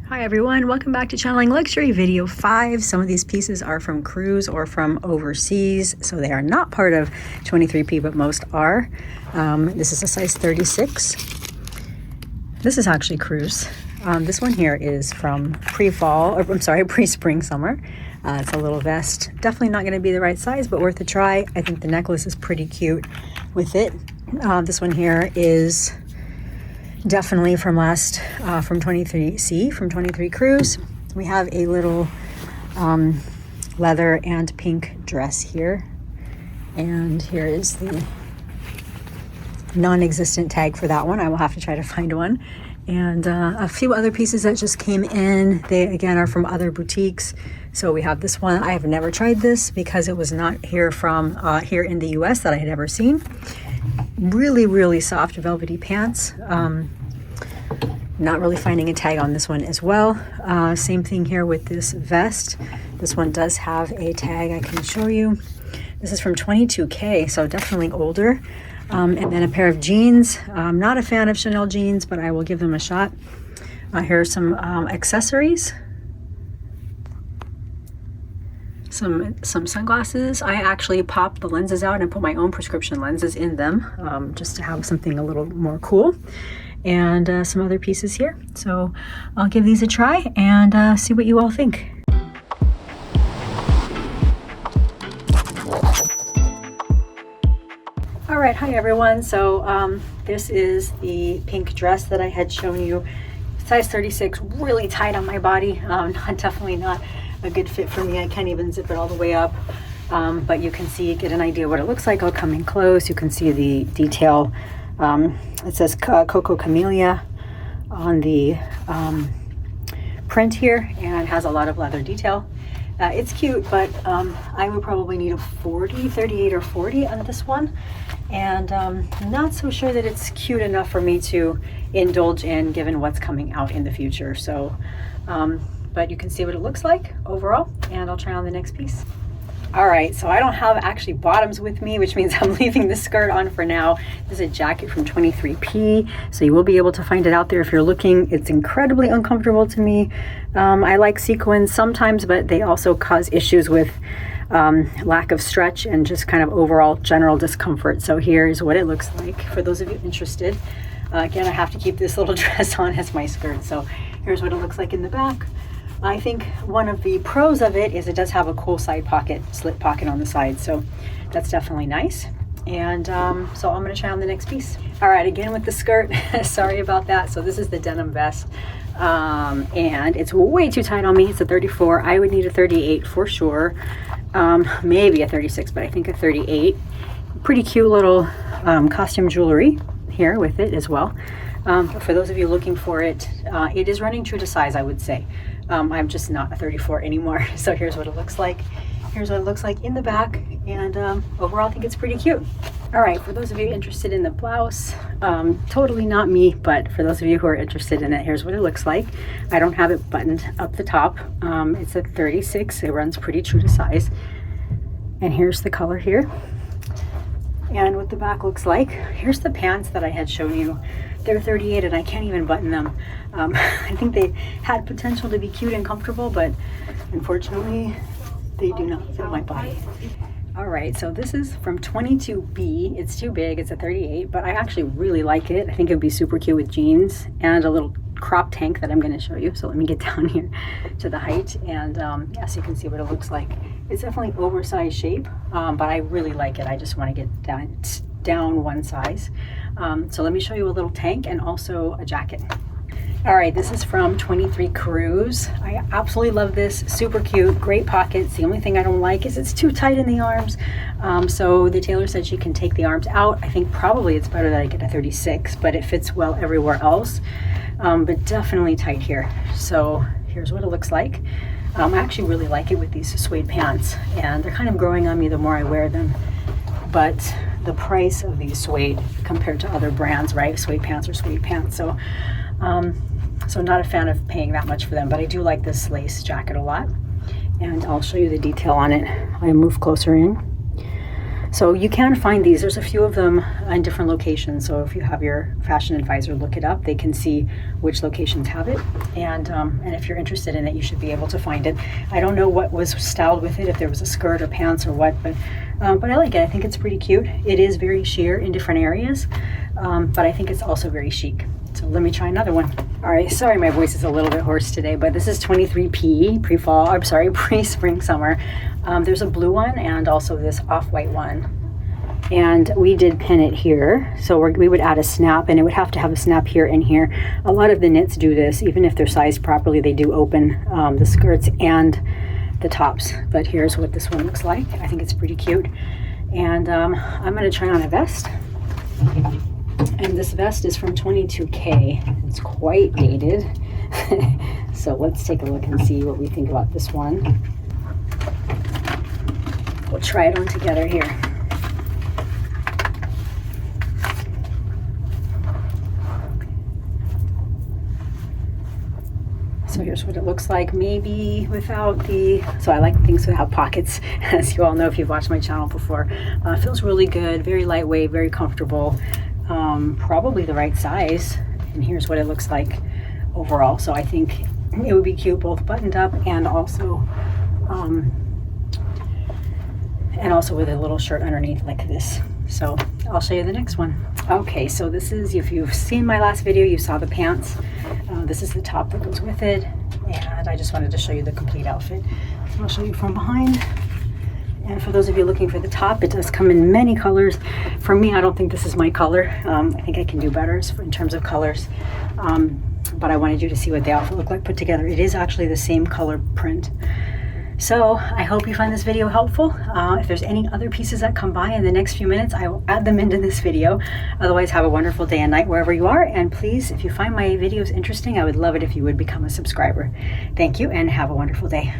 Hi everyone, welcome back to Channeling Luxury video 5. Some of these pieces are from cruise or from overseas, so they are not part of 23P, but most are. This is a size 36. This is actually cruise. This one here is from pre-spring summer. It's a little vest. Definitely not going to be the right size, but worth a try. I think the necklace is pretty cute with it. This one here is definitely from 23C, from 23 Cruise. We have a little leather and pink dress here. And here is the non-existent tag for that one. I will have to try to find one. And a few other pieces that just came in. They, again, are from other boutiques. So we have this one. I have never tried this because it was not here here in the US that I had ever seen. Really, really soft velvety pants. Not really finding a tag on this one as well. Same thing here with this vest. This one does have a tag I can show you. This is from 22K, so definitely older. And then a pair of jeans. I'm not a fan of Chanel jeans, but I will give them a shot. Here are some accessories. Some sunglasses. I actually popped the lenses out and put my own prescription lenses in them, just to have something a little more cool. And some other pieces here. So I'll give these a try and see what you all think. All right, hi everyone. So this is the pink dress that I had shown you. Size 36, really tight on my body. Definitely not a good fit for me. I can't even zip it all the way up. But you can see, get an idea what it looks like. I'll come in close. You can see the detail. It says Coco Camellia on the print here and has a lot of leather detail. It's cute, but I would probably need a 38 or 40 on this one. And not so sure that it's cute enough for me to indulge in given what's coming out in the future. So, but you can see what it looks like overall, and I'll try on the next piece. All right, so I don't have actually bottoms with me, which means I'm leaving the skirt on for now. This is a jacket from 23P, so you will be able to find it out there if you're looking. It's incredibly uncomfortable to me. I like sequins sometimes, but they also cause issues with lack of stretch and just kind of overall general discomfort. So here's what it looks like for those of you interested. Again, I have to keep this little dress on as my skirt. So here's what it looks like in the back. I think one of the pros of it is it does have a cool side pocket, slit pocket on the side. So that's definitely nice. And so I'm going to try on the next piece. All right, again with the skirt. Sorry about that. So this is the denim vest. And it's way too tight on me. It's a 34. I would need a 38 for sure. Maybe a 36, but I think a 38. Pretty cute little costume jewelry here with it as well. For those of you looking for it, it is running true to size, I would say. I'm just not a 34 anymore. So here's what it looks like. Here's what it looks like in the back. And overall, I think it's pretty cute. All right, for those of you interested in the blouse, totally not me, but for those of you who are interested in it, here's what it looks like. I don't have it buttoned up the top. It's a 36. It runs pretty true to size. And here's the color here. And what the back looks like. Here's the pants that I had shown you. They're 38 and I can't even button them. I think they had potential to be cute and comfortable, but unfortunately they do not fit my body. All right, so this is from 22B. It's too big, it's a 38, but I actually really like it. I think it would be super cute with jeans and a little crop tank that I'm going to show you. So let me get down here to the height, and yeah, so you can see what it looks like. It's definitely oversized shape, but I really like it. I just want to get down one size. So let me show you a little tank and also a jacket. All right, this is from 23 Cruise. I absolutely love this. Super cute, great pockets. The only thing I don't like is it's too tight in the arms. So the tailor said she can take the arms out. I think probably it's better that I get a 36, but it fits well everywhere else. But definitely tight here. So here's what it looks like. I actually really like it with these suede pants, and they're kind of growing on me the more I wear them. But the price of these suede compared to other brands, right? Suede pants are suede pants. So so not a fan of paying that much for them, but I do like this lace jacket a lot, and I'll show you the detail on it. I move closer in. So you can find these. There's a few of them in different locations. So if you have your fashion advisor look it up, they can see which locations have it. And if you're interested in it, you should be able to find it. I don't know what was styled with it, if there was a skirt or pants or what, but I like it. I think it's pretty cute. It is very sheer in different areas, but I think it's also very chic. So let me try another one. All right, sorry my voice is a little bit hoarse today, but this is 23P, pre-fall, I'm sorry, pre-spring summer. There's a blue one and also this off-white one. And we did pin it here. So we would add a snap, and it would have to have a snap here and here. A lot of the knits do this, even if they're sized properly, they do open the skirts and the tops. But here's what this one looks like. I think it's pretty cute. And I'm gonna try on a vest. And this vest is from 22K. It's quite dated. So let's take a look and see what we think about this one. We'll try it on together here. So here's what it looks like, maybe without the, so I like things that have pockets, as you all know if you've watched my channel before. Feels really good, very lightweight, very comfortable. Probably the right size, and here's what it looks like overall. So I think it would be cute both buttoned up and also with a little shirt underneath like this. So I'll show you the next one. Okay, so this is, if you've seen my last video, you saw the pants. This is the top that goes with it, and I just wanted to show you the complete outfit. So I'll show you from behind. And for those of you looking for the top, it does come in many colors. For me, I don't think this is my color. I think I can do better in terms of colors. But I wanted you to see what the outfit looked like put together. It is actually the same color print. So I hope you find this video helpful. If there's any other pieces that come by in the next few minutes, I will add them into this video. Otherwise, have a wonderful day and night wherever you are. And please, if you find my videos interesting, I would love it if you would become a subscriber. Thank you and have a wonderful day.